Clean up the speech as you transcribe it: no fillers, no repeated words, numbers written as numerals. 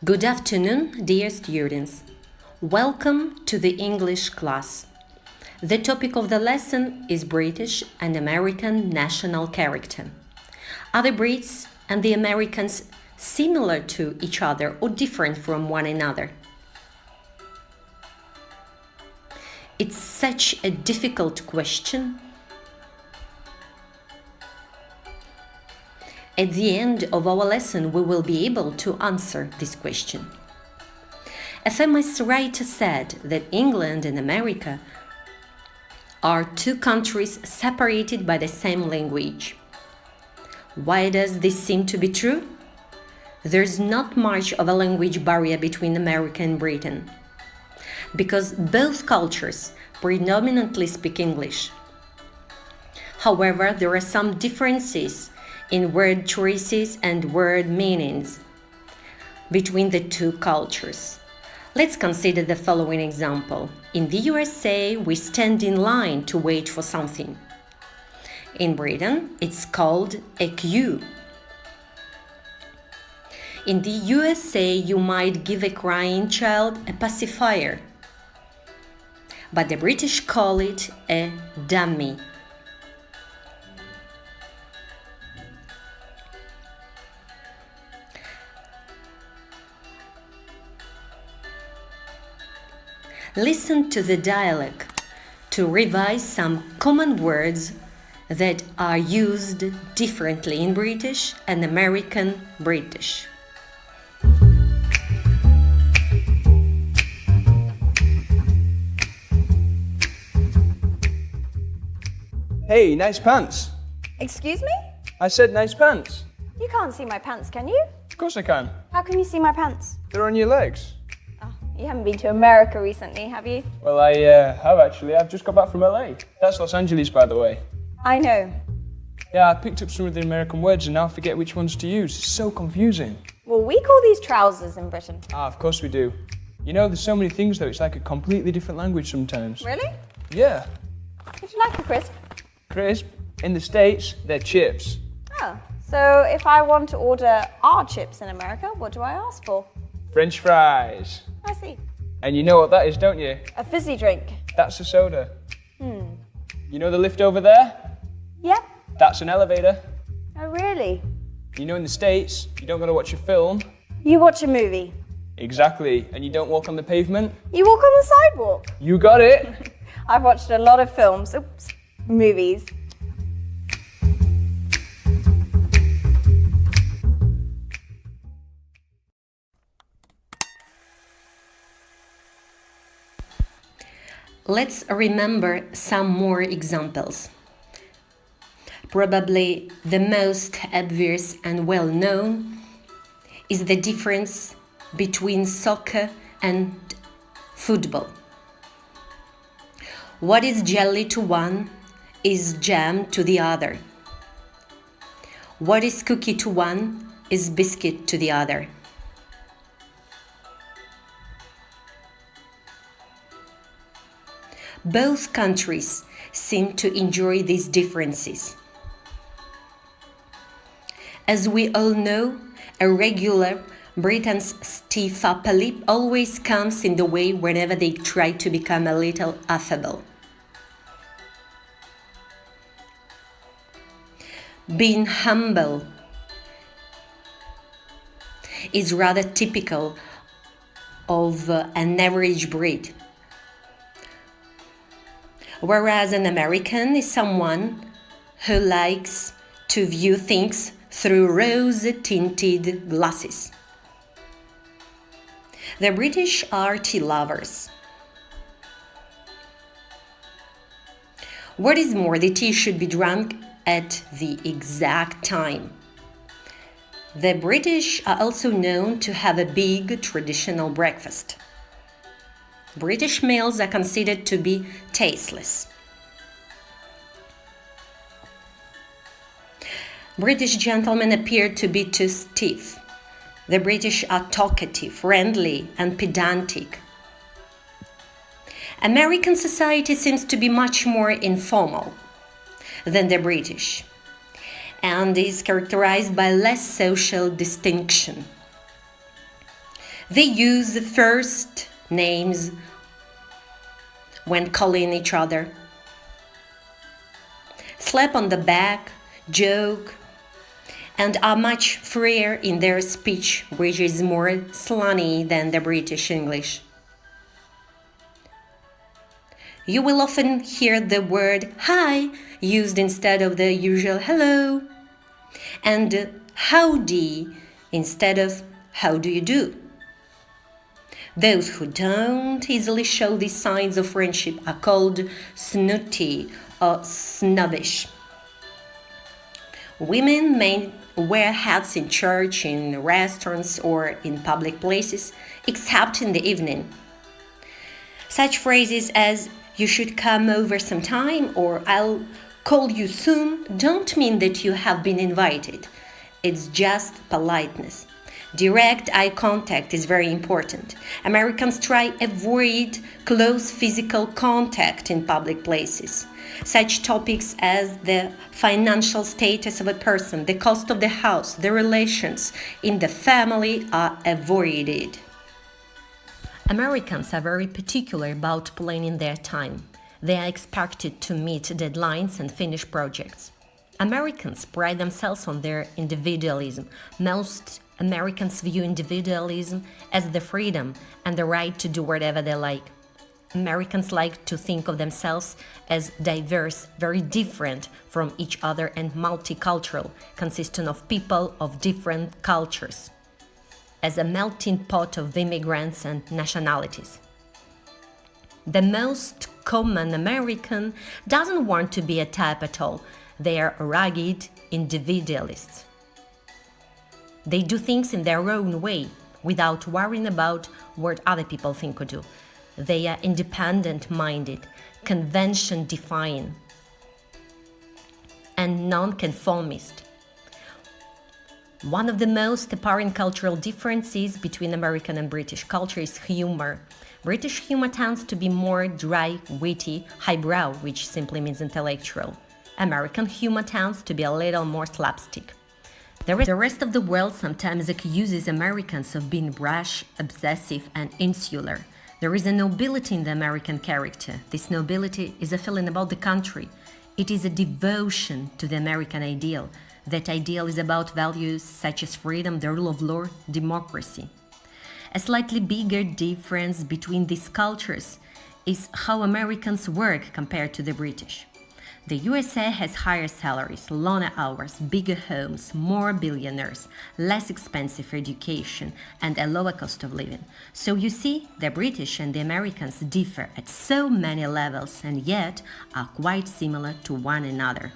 Good afternoon, dear students. Welcome to the English class. The topic of the lesson is British and American national character. Are the Brits and the Americans similar to each other or different from one another? It's such a difficult question. At the end of our lesson, we will be able to answer this question. A famous writer said that England and America are two countries separated by the same language. Why does this seem to be true? There's not much of a language barrier between America and Britain, because both cultures predominantly speak English. However, there are some differences in word choices and word meanings between the two cultures. Let's consider the following example. In the USA, we stand in line to wait for something. In Britain, it's called a queue. In the USA, you might give a crying child a pacifier, but the British call it a dummy. Listen to the dialogue to revise some common words that are used differently in British and American British. Hey, nice pants. Excuse me? I said nice pants. You can't see my pants, can you? Of course I can. How can you see my pants? They're on your legs. Oh, you haven't been to America recently, have you? Well, I have actually. I've just got back from LA. That's Los Angeles, by the way. I know. Yeah, I picked up some of the American words and now I forget which ones to use. It's so confusing. Well, we call these trousers in Britain. Ah, of course we do. You know, there's so many things though, it's like a completely different language sometimes. Really? Yeah. Would you like a crisp? Crisp. In the States, they're chips. Oh, so if I want to order our chips in America, what do I ask for? French fries. I see. And you know what that is, don't you? A fizzy drink. That's a soda. You know the lift over there? Yep. That's an elevator. Oh, really? You know in the States, you don't gotta watch a film. You watch a movie. Exactly. And you don't walk on the pavement. You walk on the sidewalk. You got it. I've watched a lot of films. Oops. Movies. Let's remember some more examples. Probably the most obvious and well-known is the difference between soccer and football. What is jelly to one is jam to the other. What is cookie to one is biscuit to the other. Both countries seem to enjoy these differences. As we all know, a regular Britain's stiff upper lip always comes in the way whenever they try to become a little affable. Being humble is rather typical of an average Brit, whereas an American is someone who likes to view things through rose-tinted glasses. The British are tea lovers. What is more, the tea should be drunk at the exact time. The British are also known to have a big traditional breakfast. British meals are considered to be tasteless. British gentlemen appear to be too stiff. The British are talkative, friendly, and pedantic. American society seems to be much more informal than the British, and is characterized by less social distinction. They use first names when calling each other. Slap on the back, joke, and are much freer in their speech, which is more slangy than the British English. You will often hear the word hi used instead of the usual hello, and howdy instead of how do you do. Those who don't easily show these signs of friendship are called snooty or snobbish. Women may wear hats in church, in restaurants, or in public places, except in the evening. Such phrases as "you should come over sometime" or "I'll call you soon" don't mean that you have been invited. It's just politeness. Direct eye contact is very important. Americans try avoid close physical contact in public places. Such topics as the financial status of a person, the cost of the house, the relations in the family are avoided. Americans are very particular about planning their time. They are expected to meet deadlines and finish projects. Americans pride themselves on their individualism. Most Americans view individualism as the freedom and the right to do whatever they like. Americans like to think of themselves as diverse, very different from each other, and multicultural, consisting of people of different cultures, as a melting pot of immigrants and nationalities. The most common American doesn't want to be a type at all. They are rugged individualists. They do things in their own way, without worrying about what other people think or do. They are independent-minded, convention-defying, and non-conformist. One of the most apparent cultural differences between American and British culture is humor. British humor tends to be more dry, witty, highbrow, which simply means intellectual. American humor tends to be a little more slapstick. The rest of the world sometimes accuses Americans of being brash, obsessive, and insular. There is a nobility in the American character. This nobility is a feeling about the country. It is a devotion to the American ideal. That ideal is about values such as freedom, the rule of law, democracy. A slightly bigger difference between these cultures is how Americans work compared to the British. The USA has higher salaries, longer hours, bigger homes, more billionaires, less expensive education, and a lower cost of living. So you see, the British and the Americans differ at so many levels and yet are quite similar to one another.